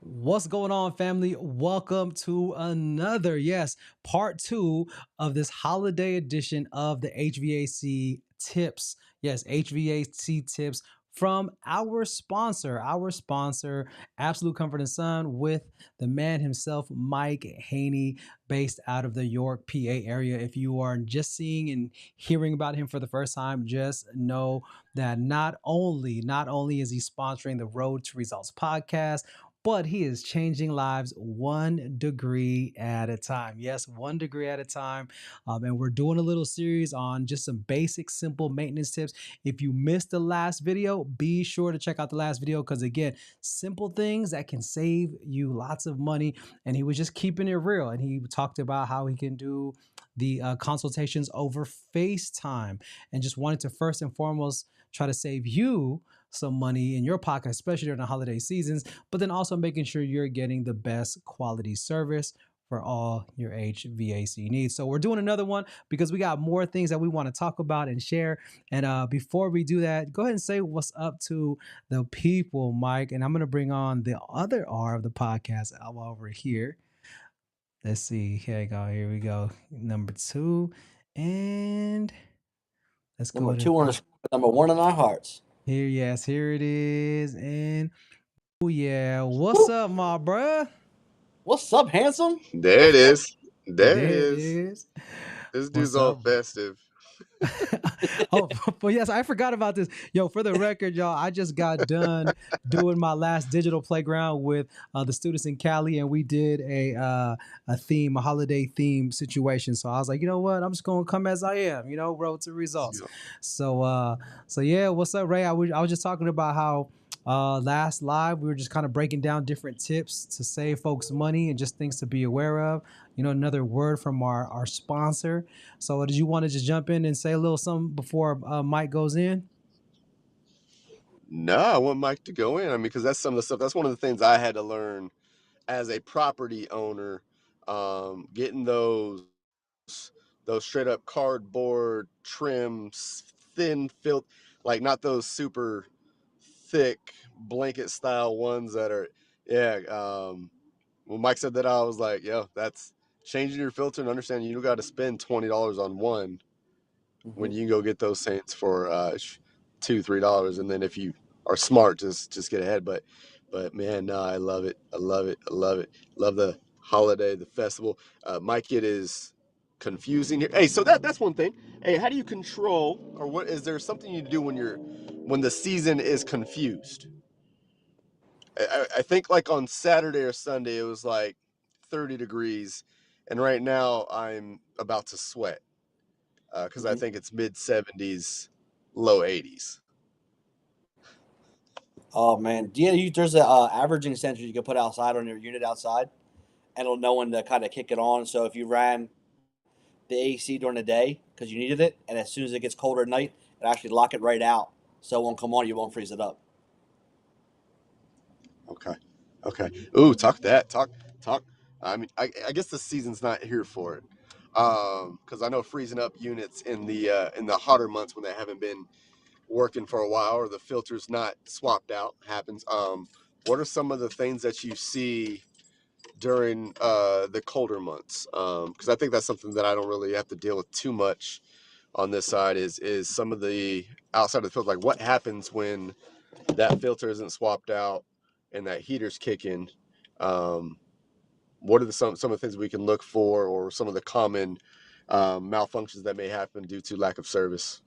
What's going on, family? Welcome to another, yes, part two of this holiday edition of the HVAC tips. Yes, HVAC tips from our sponsor, Absolute Comfort and Sun, with the man himself, Mike Haney, based out of the York, PA area. If you are just seeing and hearing about him for the first time, just know that not only is he sponsoring the Road to Results podcast, but he is changing lives 1 degree at a time. Yes, 1 degree at a time. And we're doing a little series on just some basic, simple maintenance tips. If you missed the last video, be sure to check out the last video because, again, simple things that can save you lots of money. And he was just keeping it real. And he talked about how he can do the consultations over FaceTime and just wanted to first and foremost try to save you some money in your pocket, especially during the holiday seasons, but then also making sure you're getting the best quality service for all your HVAC needs. So we're doing another one because we got more things that we want to talk about and share. And before we do that, go ahead and say what's up to the people, Mike. And I'm going to bring on the other R of the podcast over here. Let's see. Here we go. Here we go. Number two. And let's go Number to two on the screen, number one in our hearts. here. Yes, here it is. And oh yeah, what's Woo! up, my bruh? What's up, handsome? There it is. There it There it is. is. This dude's What's all up? festive. Oh, but yes, I forgot about this. Yo, for the record, y'all, I just got done doing my last digital playground with the students in Cali, and we did a holiday theme situation. So I was like, you know what? I'm just gonna come as I am. Road to results. Yeah. So yeah, what's up, Ray? I was just talking about how last live we were just kind of breaking down different tips to save folks money and just things to be aware of. Another word from our sponsor. So did you want to just jump in and say a little something before Mike goes in? No, I want Mike to go in. I mean, because that's some of the stuff. That's one of the things I had to learn as a property owner. Getting those straight up cardboard trims, thin filth, like not those super thick blanket style ones that are. Yeah. When Mike said that, I was like, yo, that's changing your filter and understanding you don't got to spend $20 on one when you can go get those Saints for $2-3, and then if you are smart, just get ahead. But man, no, I love it. I love it. I love it. Love the holiday, the festival. Mike, it is confusing here. Hey, so that's one thing. Hey, how do you control, or what is there something you do when the season is confused? I think like on Saturday or Sunday it was like 30 degrees, and right now I'm about to sweat because I Mm-hmm. think it's mid 70s, low 80s. Oh man, there's a averaging sensor you can put outside on your unit outside, and it'll know when to kind of kick it on. So if you ran the AC during the day because you needed it, and as soon as it gets colder at night, it actually lock it right out, so it won't come on. You won't freeze it up. Okay. Okay. Ooh, talk that. Talk. I mean, I guess the season's not here for it. Because I know freezing up units in the hotter months when they haven't been working for a while or the filter's not swapped out happens. What are some of the things that you see during the colder months? Because I think that's something that I don't really have to deal with too much on this side. Is some of the outside of the filter, like what happens when that filter isn't swapped out and that heater's kicking? Um, what are some of the things we can look for, or some of the common malfunctions that may happen due to lack of service?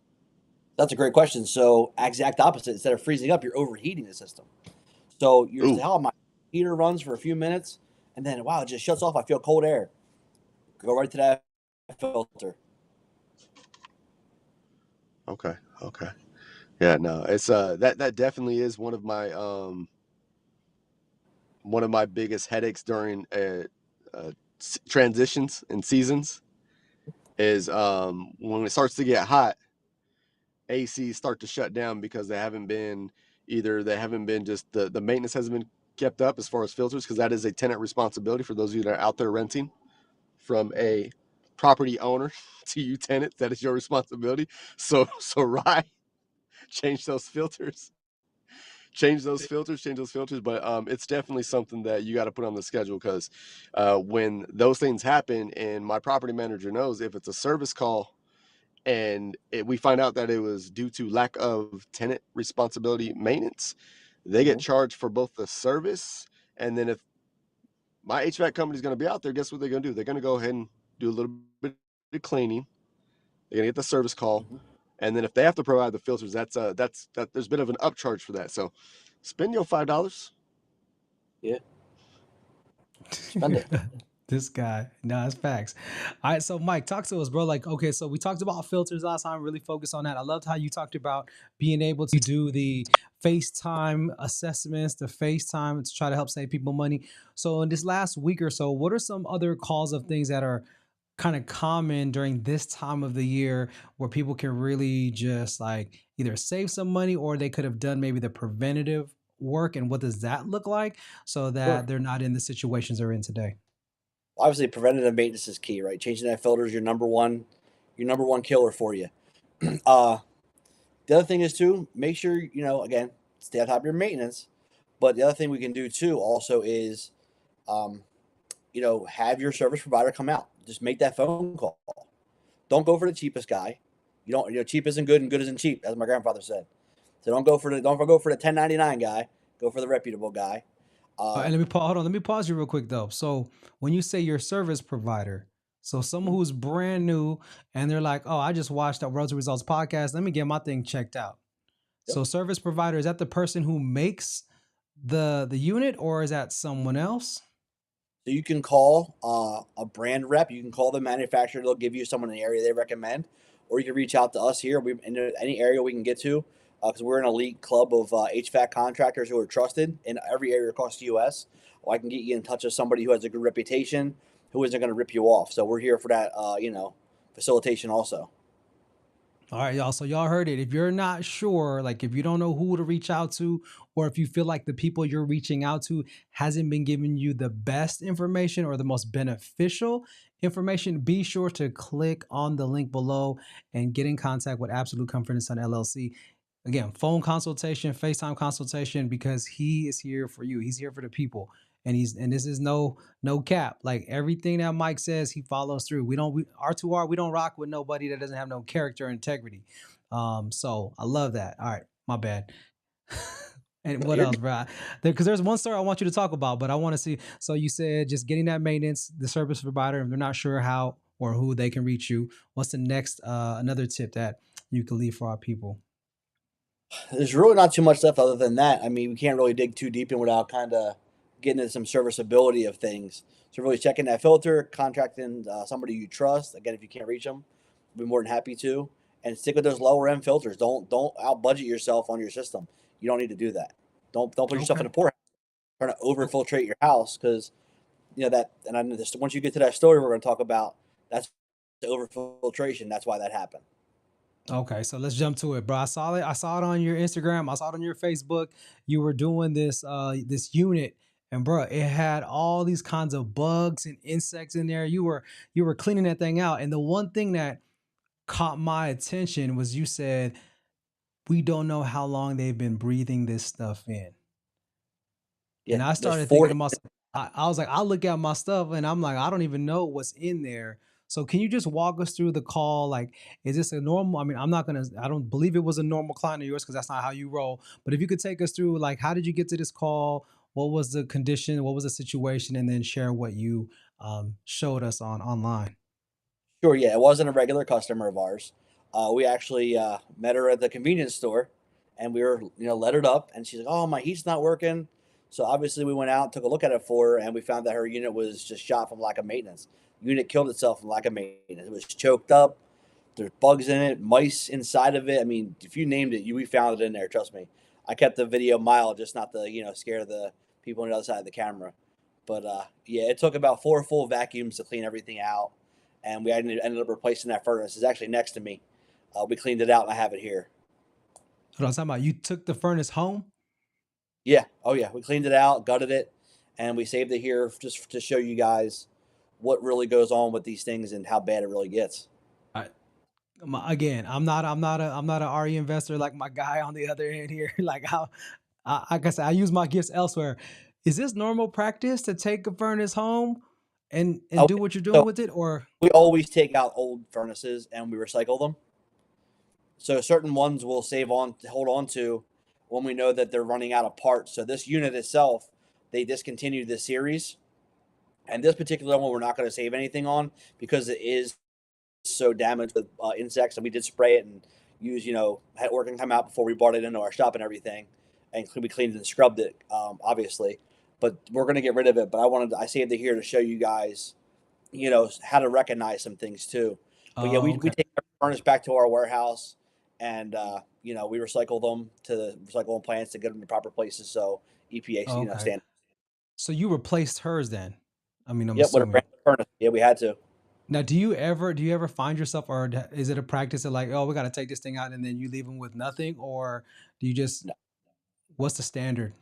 That's a great question. So exact opposite. Instead of freezing up, you're overheating the system. So you're saying, Ooh, "Oh, my heater runs for a few minutes, and then wow, it just shuts off. I feel cold air." Go right to that filter. okay, okay, yeah, no, it's that definitely is one of my biggest headaches during transitions and seasons is when it starts to get hot, ACs start to shut down because they haven't been just the maintenance hasn't been kept up as far as filters, because that is a tenant responsibility for those of you that are out there renting from a property owner to you tenants. That is your responsibility. So Rye, change those filters. change those filters, but it's definitely something that you got to put on the schedule because when those things happen, and my property manager knows if it's a service call and we find out that it was due to lack of tenant responsibility maintenance, they get Mhm. charged for both the service, and then if my HVAC company is going to be out there, guess what they're going to do? They're going to go ahead and do a little bit of cleaning. They're going to get the service call, Mhm. and then if they have to provide the filters, that there's a bit of an upcharge for that. So spend your $5. Yeah, spend it. This guy. No, it's facts. All right. So, Mike, talk to us, bro. Like, okay, so we talked about filters last time, really focused on that. I loved how you talked about being able to do the FaceTime assessments, the FaceTime to try to help save people money. So, in this last week or so, what are some other calls of things that are kind of common during this time of the year where people can really just like either save some money or they could have done maybe the preventative work? And what does that look like so that Sure. they're not in the situations they're in today? Obviously, preventative maintenance is key, right? Changing that filter is your number one killer for you. Uh, the other thing is too, make sure again, stay on top of your maintenance. But the other thing we can do too, also, is um, have your service provider come out. Just make that phone call. Don't go for the cheapest guy. You don't, cheap isn't good and good isn't cheap, as my grandfather said. So don't go for the 1099 guy. Go for the reputable guy. Uh, And let me pause. Hold on. Let me pause you real quick though. So when you say your service provider, so someone who's brand new and they're like, "Oh, I just watched that Road to Results podcast. Let me get my thing checked out." yep. So service provider, is that the person who makes the unit, or is that someone else? So you can call a brand rep. You can call the manufacturer. They'll give you someone in the area they recommend, or you can reach out to us here. We in any area we can get to, because we're an elite club of HVAC contractors who are trusted in every area across the U.S. Or I can get you in touch with somebody who has a good reputation, who isn't going to rip you off. So we're here for that, facilitation also. All right, y'all. So y'all heard it. If you're not sure, like if you don't know who to reach out to, or if you feel like the people you're reaching out to hasn't been giving you the best information or the most beneficial information, be sure to click on the link below and get in contact with Absolute Comfort and Son LLC. Again, phone consultation, FaceTime consultation, because he is here for you. He's here for the people. And this is no cap. Like everything that Mike says, he follows through. We R2R, we don't rock with nobody that doesn't have no character or integrity. So I love that. All right, my bad. And what You're else, good. bro? Because there's one story I want you to talk about, but I want to see. So you said just getting that maintenance, the service provider, if they're not sure how or who they can reach you. What's the next another tip that you can leave for our people? There's really not too much left other than that. I mean, we can't really dig too deep in without kind of getting into some serviceability of things. So really checking that filter, contracting somebody you trust. Again, if you can't reach them, we'll be more than happy to. And stick with those lower end filters. Don't out budget yourself on your system. You don't need to do that. Don't put yourself in Okay. a poor trying to over O- filtrate your house, because that. And I know this, once you get to that story, we're going to talk about that's over filtration. That's why that happened. Okay, so let's jump to it, bro. I saw it. I saw it on your Instagram. I saw it on your Facebook. You were doing this unit, and bro, it had all these kinds of bugs and insects in there. You were cleaning that thing out, and the one thing that caught my attention was you said we don't know how long they've been breathing this stuff in. Yeah, And I there's started thinking four. to myself, I was like, I look at my stuff and I'm like, I don't even know what's in there. So can you just walk us through the call? Like, is this a normal? I mean, I don't believe it was a normal client of yours because that's not how you roll. But if you could take us through, like, how did you get to this call? What was the condition? What was the situation? And then share what you showed us on online. Sure, yeah, it wasn't a regular customer of ours. We actually met her at the convenience store, and we were, let her up, and she's like, "Oh, my heat's not working." So obviously, we went out, took a look at it for her, and we found that her unit was just shot from lack of maintenance. Unit killed itself from lack of maintenance. It was choked up. There's bugs in it, mice inside of it. I mean, if you named it, we found it in there. Trust me. I kept the video mild, just not to scare the people on the other side of the camera. But yeah, it took about four full vacuums to clean everything out, and we ended up replacing that furnace. It's actually next to me. We cleaned it out, and I have it here. What I'm talking about, you took the furnace home. Yeah. Oh yeah, we cleaned it out, gutted it, and we saved it here just to show you guys what really goes on with these things and how bad it really gets. Again, I'm not a RE investor like my guy on the other end here. Like how like I said, I use my gifts elsewhere. Is this normal practice to take a furnace home and Oh, do what you're doing so with it, or we always take out old furnaces and we recycle them. So certain ones we'll save on, hold on to when we know that they're running out of parts. So this unit itself, they discontinued this series, and this particular one we're not going to save anything on because it is so damaged with insects, and we did spray it and use, had working time out before we brought it into our shop and everything, and we cleaned and scrubbed it, obviously. But we're going to get rid of it. But I saved it here to show you guys, how to recognize some things too. But yeah, oh, we okay, take our furnace back to our warehouse, and we recycle them to the recycling plants to get them to proper places. So EPA, oh, okay. stand. So you replaced hers then? I mean, I'm Yep, with a assuming. brand new furnace. Yeah, we had to. Now, do you ever find yourself, or is it a practice of like, oh, we got to take this thing out, and then you leave them with nothing, or do you just No. what's the standard?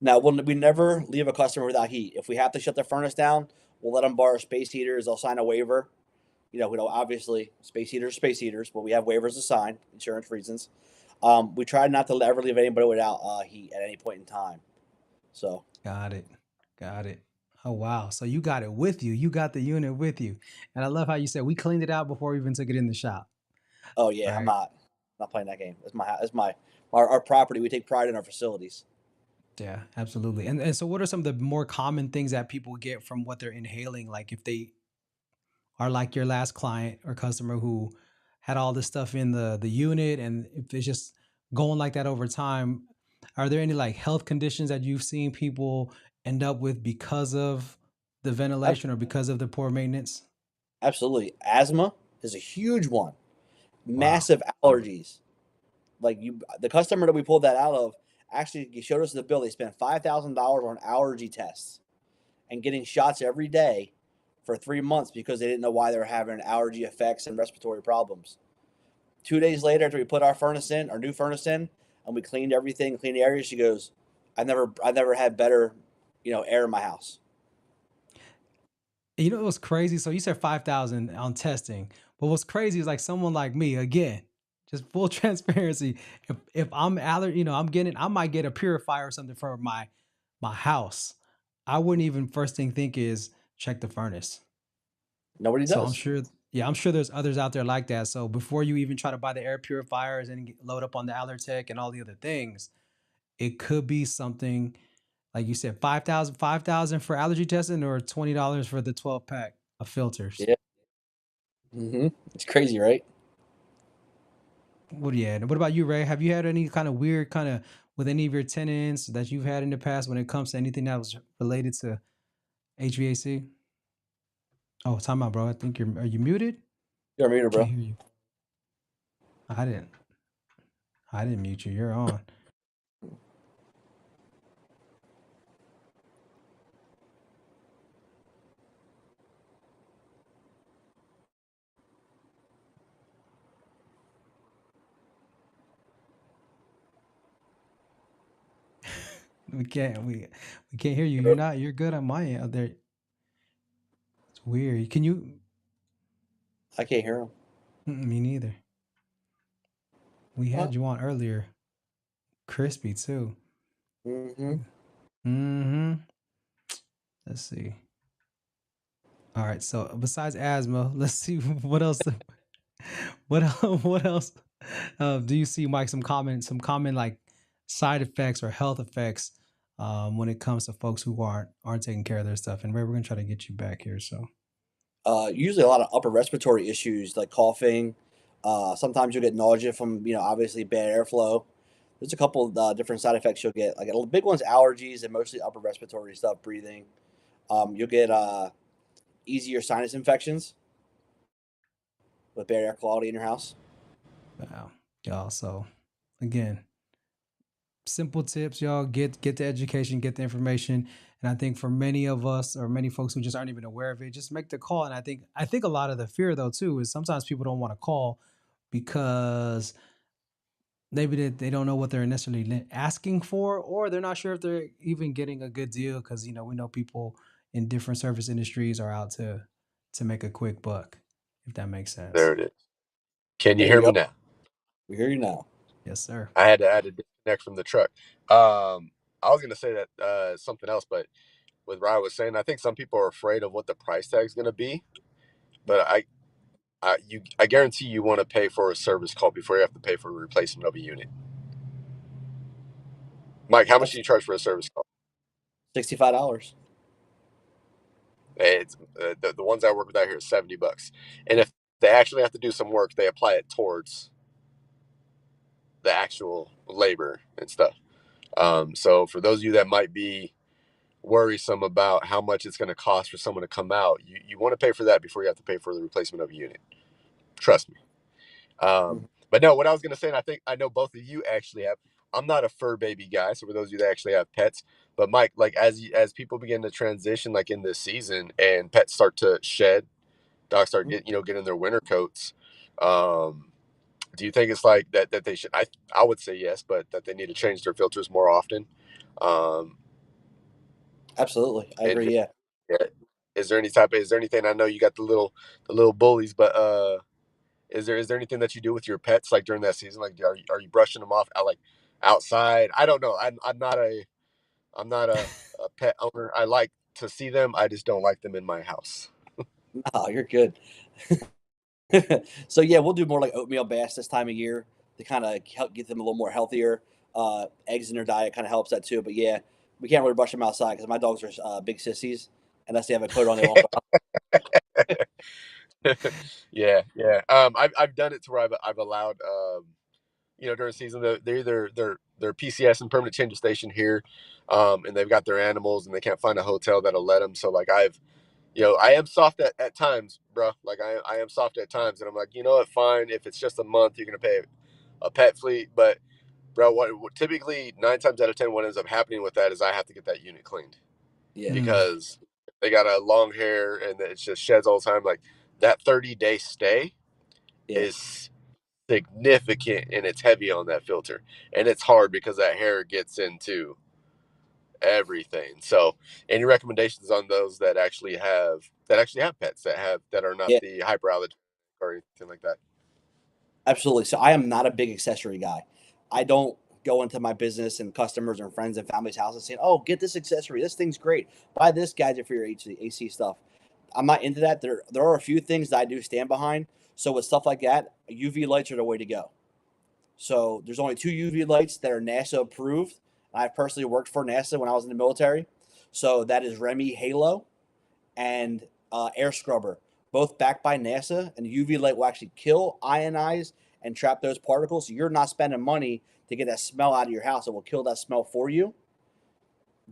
Now, we never leave a customer without heat. If we have to shut the furnace down, we'll let them borrow space heaters. They'll sign a waiver. We don't, obviously space heaters, but we have waivers to sign, insurance reasons. We try not to ever leave anybody without heat at any point in time. So, Got it. Got it. Oh wow. So you got it with you. You got the unit with you. And I love how you said we cleaned it out before we even took it in the shop. oh yeah, I'm Right. not playing that game. It's my our property. We take pride in our facilities. Yeah, absolutely. And so what are some of the more common things that people get from what they're inhaling? Like if they are like your last client or customer who had all this stuff in the unit, and if it's just going like that over time, are there any like health conditions that you've seen people end up with because of the ventilation or because of the poor maintenance? Absolutely, asthma is a huge one. Wow. Massive allergies. Like the customer that we pulled that out of actually showed us the bill. They spent $5,000 on allergy tests and getting shots every day for 3 months because they didn't know why they were having allergy effects and respiratory problems. 2 days later, after we put our new furnace in, and we cleaned everything, cleaned the area, she goes, "I've never had better, air in my house." You know what's crazy? So you said 5,000 on testing, but what's crazy is like someone like me, again, just full transparency. If I'm I might get a purifier or something for my house. I wouldn't even first thing think is check the furnace. Nobody So does. I'm sure there's others out there like that. So before you even try to buy the air purifiers and load up on the Allertech and all the other things, it could be something like you said, 5,000 for allergy testing or $20 for the 12 pack of filters. Yeah. It's crazy, right? What yeah. What about you, Ray? Have you had any kind of weird kind of with any of your tenants that you've had in the past when it comes to anything that was related to HVAC? Oh, time out, bro. I think are you muted? You're a meter, Can't bro. hear you. I didn't. I didn't mute you. You're on. We can't hear you. You're good on my end. There. It's weird. Can you I can't hear him. Me neither. We What? had you on earlier. Crispy too. Mm-hmm. Mm-hmm. Let's see. All right. So besides asthma, let's see what else. What else do you see, Mike? Some common like side effects or health effects when it comes to folks who aren't taking care of their stuff. And Ray, we're gonna try to get you back here. So Usually a lot of upper respiratory issues like coughing. Sometimes you'll get nausea from, obviously bad airflow. There's a couple of different side effects you'll get. Like the big one's allergies and mostly upper respiratory stuff, breathing. You'll get easier sinus infections with bad air quality in your house. wow, y'all. So again, simple tips, y'all. Get the education, get the information. And I think for many of us or many folks who just aren't even aware of it, just make the call. And I think a lot of the fear though too is sometimes people don't want to call because maybe they don't know what they're necessarily asking for, or they're not sure if they're even getting a good deal because we know people in different service industries are out to make a quick buck, if that makes sense. There it is. Can you There you hear me go. now? We hear you now. Yes, sir. I had to add a neck from the truck. I was gonna say that something else, but with Ryan was saying, I think some people are afraid of what the price tag is gonna be. But I guarantee you want to pay for a service call before you have to pay for a replacement of a unit. Mike, how much do you charge for a service call? $65. It's the ones I work with out here is $70, and if they actually have to do some work, they apply it towards the actual labor and stuff. So for those of you that might be worrisome about how much it's going to cost for someone to come out, you want to pay for that before you have to pay for the replacement of a unit. Trust me. Mhm. But no, what I was going to say, and I think I know both of you actually have. I'm not a fur baby guy, so for those of you that actually have pets, but Mike, like as people begin to transition, like in this season, and pets start to shed, dogs start getting their winter coats. Do you think it's like that they should? I would say yes, but that they need to change their filters more often. Um, Absolutely, I and agree. Yeah. yeah, is there anything? I know you got the little bullies, but is there anything that you do with your pets like during that season? Like, are you brushing them off out like outside? I don't know. I'm not a pet owner. I like to see them. I just don't like them in my house. No, you're good. So yeah, we'll do more like oatmeal bass this time of year to kind of help get them a little more healthier. Eggs in their diet kind of helps that too. But yeah, we can't really brush them outside because my dogs are big sissies. Unless they have a coat on, they won't go Yeah, yeah. I've done it to where I've allowed during the season they're either they're PCS and permanent change of station here, and they've got their animals and they can't find a hotel that'll let them. So like I am soft at times, bro. Like I am soft at times, and I'm like, you know what, fine. If it's just a month, you're gonna pay a pet fleet, but bro, what typically 9 times out of 10, what ends up happening with that is I have to get that unit cleaned Yeah, Mm. because they got a long hair and it just sheds all the time. Like that 30-day stay yeah, is significant and it's heavy on that filter, and it's hard because that hair gets into everything. So, any recommendations on those that actually have pets that are not yeah. the hyperallergenic or anything like that? Absolutely. So I am not a big accessory guy. I don't go into my business and customers and friends and family's houses saying, "Oh, get this accessory. This thing's great. Buy this gadget for your AC stuff." I'm not into that. There are a few things that I do stand behind. So with stuff like that, UV lights are the way to go. So there's only two UV lights that are NASA approved. I personally worked for NASA when I was in the military. So that is Remy Halo and Air Scrubber, both backed by NASA. And the UV light will actually kill, ionize, and trap those particles. So you're not spending money to get that smell out of your house. It will kill that smell for you.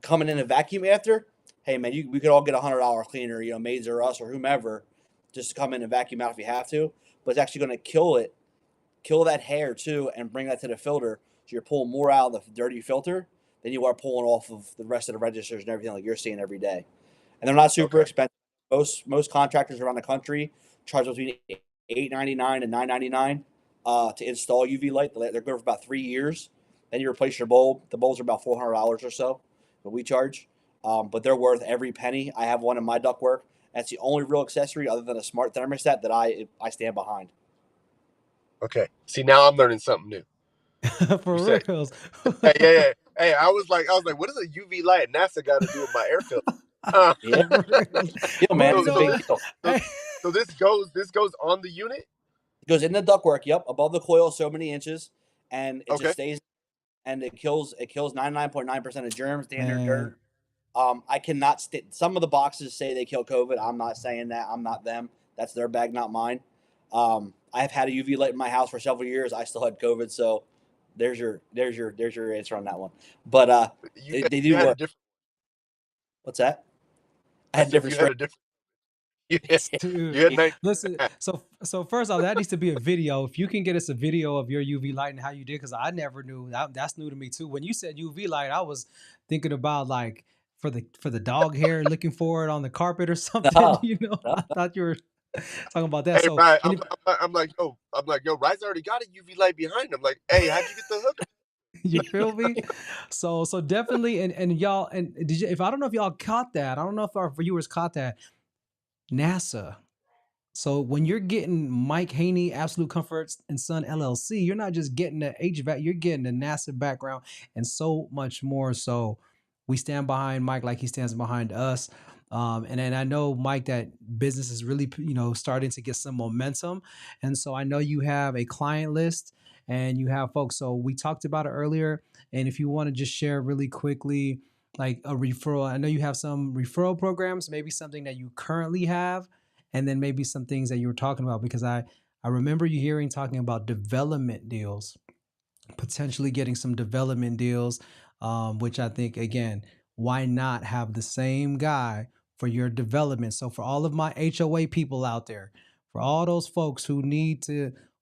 Coming in a vacuum after, hey man, we could all get $100 cleaner, maids or us or whomever, just to come in and vacuum out if you have to. But it's actually going to kill that hair too, and bring that to the filter. So you're pulling more out of the dirty filter than you are pulling off of the rest of the registers and everything like you're seeing every day. And they're not super Okay. expensive. Most contractors around the country charge between $8.99 and $9.99 to install UV light. They're good for about 3 years. Then you replace your bulb. The bulbs are about $400 or so that we charge, but they're worth every penny. I have one in my ductwork. That's the only real accessory other than a smart thermostat that I stand behind. Okay. See, now I'm learning something new. You For said, reals. hey, yeah, yeah. Hey, I was like, what does a UV light NASA got to do with my air filter? Uh, Yeah, For reals. deal, But man. so It's a so big no, this deal. so, hey, so this goes on the unit. It goes in the ductwork. Yep, above the coil, so many inches, and it just Okay. stays. And it kills 99.9% of germs, standard man. dirt. I cannot some of the boxes say they kill COVID. I'm not saying that. I'm not them. That's their bag, not mine. I've had a UV light in my house for several years. I still had COVID, so there's your answer on that one. But You they you do had a work. different. What's that? I I had said different you had strain. a different. You had, Dude, you had 19. listen. So first off, that needs to be a video. If you can get us a video of your UV light and how you did, because I never knew that's new to me too. When you said UV light, I was thinking about like for the dog hair, looking for it on the carpet or something. No, no. I thought you were talking about that. Hey, So Ryan, and if, I'm like, yo, Ryan's already got a UV light behind him. Like, hey, how'd you get the hook? you feel me? So definitely, and y'all, and did you? If I don't know if y'all caught that, I don't know if our viewers caught that. NASA. So when you're getting Mike Haney, Absolute Comforts and Son LLC, you're not just getting the HVAC, you're getting the NASA background and so much more. So we stand behind Mike like he stands behind us. And then I know, Mike, that business is really, starting to get some momentum. And so I know you have a client list and you have folks. So we talked about it earlier. And if you want to just share really quickly, like a referral, I know you have some referral programs, maybe something that you currently have, and then maybe some things that you were talking about, because I remember you hearing talking about development deals, potentially getting some development deals, which I think, again, why not have the same guy for your development? So for all of my HOA people out there, for all those folks who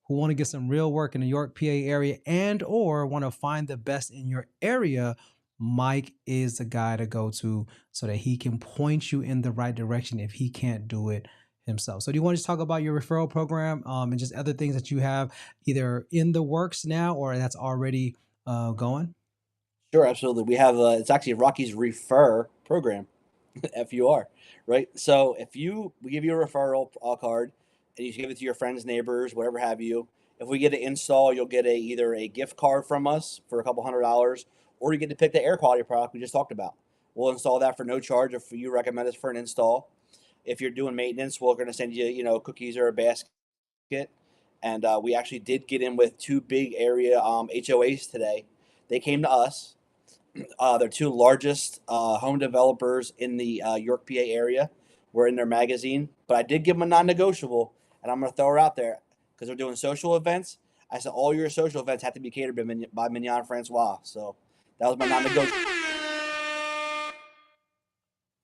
want to get some real work in the York, PA area, and or want to find the best in your area, Mike is the guy to go to so that he can point you in the right direction if he can't do it himself. So do you want to just talk about your referral program, and just other things that you have either in the works now or that's already going? Sure, absolutely. We have it's actually Rocky's Refer program, FUR, right? So if we give you a referral card, and you give it to your friends, neighbors, whatever have you. If we get an install, you'll get either a gift card from us for a couple $100, or you get to pick the air quality product we just talked about. We'll install that for no charge if you recommend us for an install. If you're doing maintenance, we're going to send you, cookies or a basket. And we actually did get in with two big area HOAs today. They came to us. They're two largest home developers in the York, PA area. We're in their magazine, but I did give them a non-negotiable, and I'm going to throw her out there because they're doing social events. I said all your social events have to be catered by Mignon Francois. So that was my non-negotiable.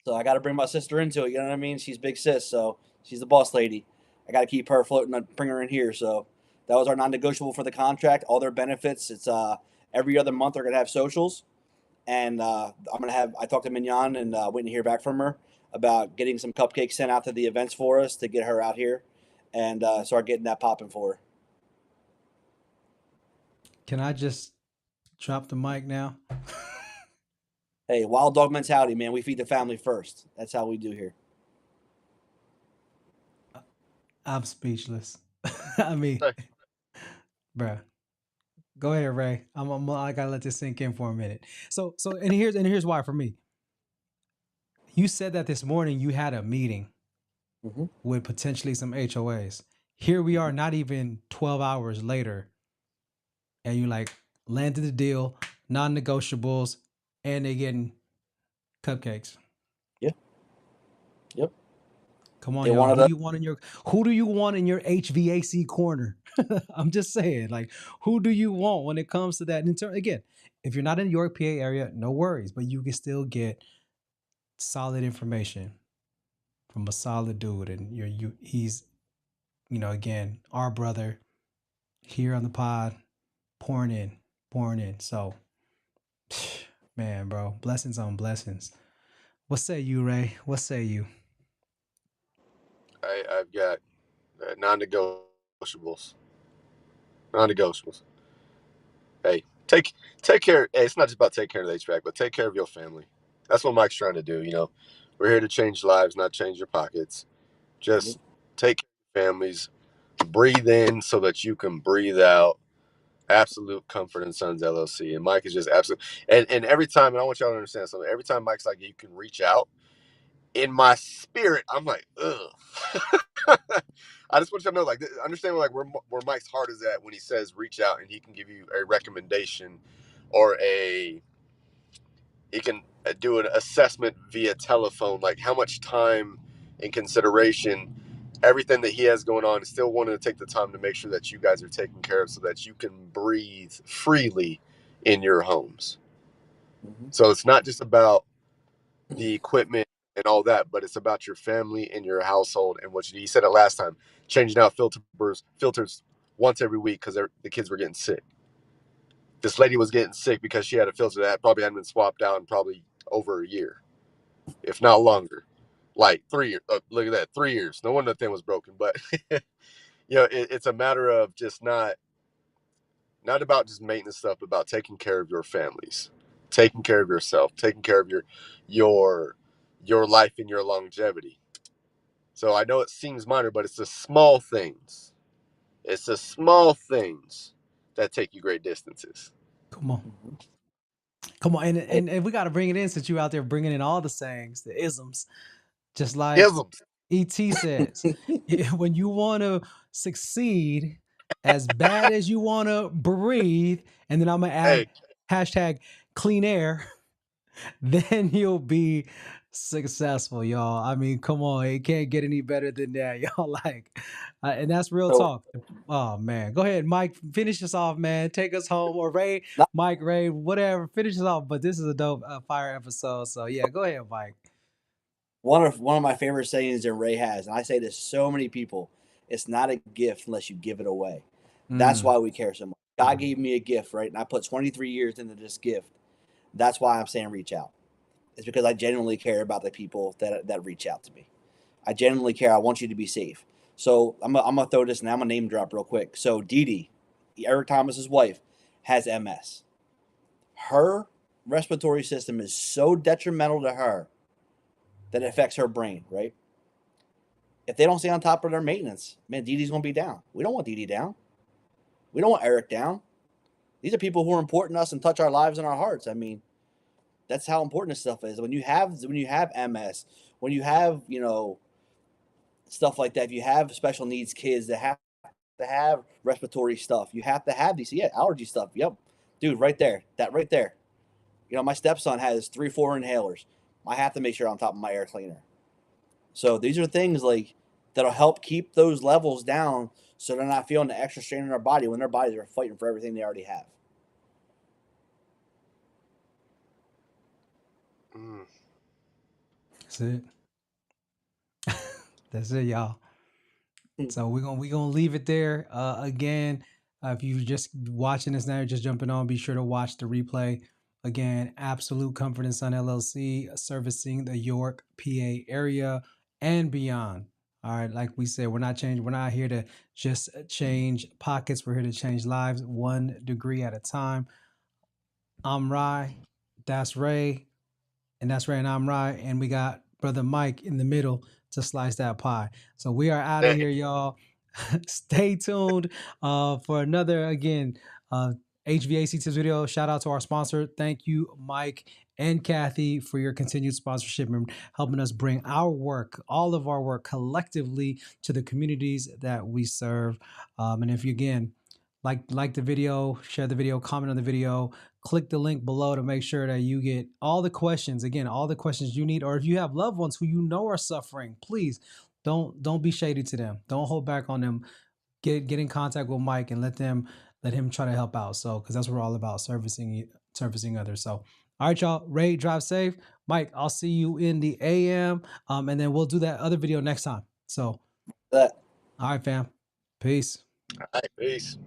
So I got to bring my sister into it. You know what I mean? She's big sis, so she's the boss lady. I got to keep her floating and bring her in here. So that was our non-negotiable for the contract. All their benefits. It's every other month they're gonna have socials, and I'm gonna have. I talked to Mignon and waiting to hear back from her about getting some cupcakes sent out to the events for us to get her out here and start getting that popping for her. Can I just drop the mic now? Hey, wild dog mentality, man. We feed the family first. That's how we do here. I'm speechless. I mean, Hey, bruh. Go ahead, Ray. I gotta let this sink in for a minute. And here's why for me. You said that this morning you had a meeting Hmm. with potentially some HOAs. Here we are, not even 12 hours later, and you like landed the deal, non-negotiables, and they getting cupcakes. Yeah. Yep. Come on, They y'all. wanted us. Who do you want in your HVAC corner? I'm just saying, like, who do you want when it comes to that? And again, if you're not in the York, PA area, no worries, but you can still get solid information from a solid dude, and he's, again, our brother here on the pod, pouring in, pouring in. So, man, bro, blessings on blessings. What say you, Ray? What say you? I've got non-negotiables. Non-negotiables. Hey, take care. Hey, it's not just about taking care of the HVAC, but take care of your family. That's what Mike's trying to do. We're here to change lives, not change your pockets. Just take care of your families. Breathe in so that you can breathe out. Absolute Comfort and Sons LLC. And Mike is just absolute. And every time, and I want y'all to understand something. Every time Mike's like, you can reach out. In my spirit, I'm like, ugh. I just want you to know, like, understand, like, where Mike's heart is at when he says reach out and he can give you a recommendation or he can do an assessment via telephone, like how much time and consideration, everything that he has going on, is still wanting to take the time to make sure that you guys are taken care of so that you can breathe freely in your homes. Hmm. So it's not just about the equipment and all that, but it's about your family and your household and what you said it last time, changing out filters once every week because the kids were getting sick. This lady was getting sick because she had a filter that probably hadn't been swapped out in probably over a year, if not longer. Like 3 years. Look at that, 3 years. No wonder the thing was broken. But it's a matter of just not about just maintenance stuff, but about taking care of your families, taking care of yourself, taking care of your your life and your longevity. So I know it seems minor, but it's the small things. It's the small things that take you great distances. Come on. Mm-hmm. Come on. And, Hey, and, and we got to bring it in since you out there bringing in all the sayings, the isms, just like Isms. ET says. When you want to succeed as bad as you want to breathe, and then I'm going to Hey, add hashtag clean air, then you'll be successful, y'all. I mean, come on, it can't get any better than that, y'all. Like, and that's real so talk. Oh man, go ahead, Mike. Finish us off, man. Take us home, or Ray, not Mike, Ray, whatever. Finish us off. But this is a dope fire episode. So yeah, go ahead, Mike. one of my favorite sayings that Ray has, and I say to so many people, it's not a gift unless you give it away. That's Mm, why we care so much. God gave me a gift, right? And I put 23 years into this gift. That's why I'm saying reach out. It's because I genuinely care about the people that reach out to me. I genuinely care. I want you to be safe. So I'm gonna throw this, and I'm gonna name drop real quick. So Dee Dee, Eric Thomas's wife, has MS. Her respiratory system is so detrimental to her that it affects her brain, right? If they don't stay on top of their maintenance, man, Dee Dee's gonna be down. We don't want Dee Dee down. We don't want Eric down. These are people who are important to us and touch our lives and our hearts. I mean, that's how important this stuff is. When you have MS, when you have stuff like that, if you have special needs kids that have to have respiratory stuff, you have to have these allergy stuff. Yep, dude, right there, that right there. My stepson has 3-4 inhalers. I have to make sure I'm on top of my air cleaner. So these are things like that'll help keep those levels down, so they're not feeling the extra strain in their body when their bodies are fighting for everything they already have. mm, that's it. That's it, y'all. So we're gonna leave it there. Again, if you just watching this now, just jumping on, be sure to watch the replay. Again, Absolute Comfort and Son LLC, servicing the York, PA area and beyond. All right, like we said, we're not changing. We're not here to just change pockets. We're here to change lives, 1 degree at a time. I'm Rye. That's Ray. And that's Ray and I'm Rye. And we got Brother Mike in the middle to slice that pie. So we are out of dang. here, y'all. Stay tuned for another, again, HVAC tips video. Shout out to our sponsor. Thank you, Mike and Kathy, for your continued sponsorship and helping us bring our work, all of our work, collectively to the communities that we serve. And if you, again, like the video, share the video, comment on the video, click the link below to make sure that you get all the questions, again, all the questions you need. Or if you have loved ones who you know are suffering, please don't be shady to them. Don't hold back on them. Get in contact with Mike and let him try to help out. So, because that's what we're all about, servicing others. So, all right, y'all. Ray, drive safe. Mike, I'll see you in the AM. And then we'll do that other video next time. So, That all right, fam. Peace. All right, peace.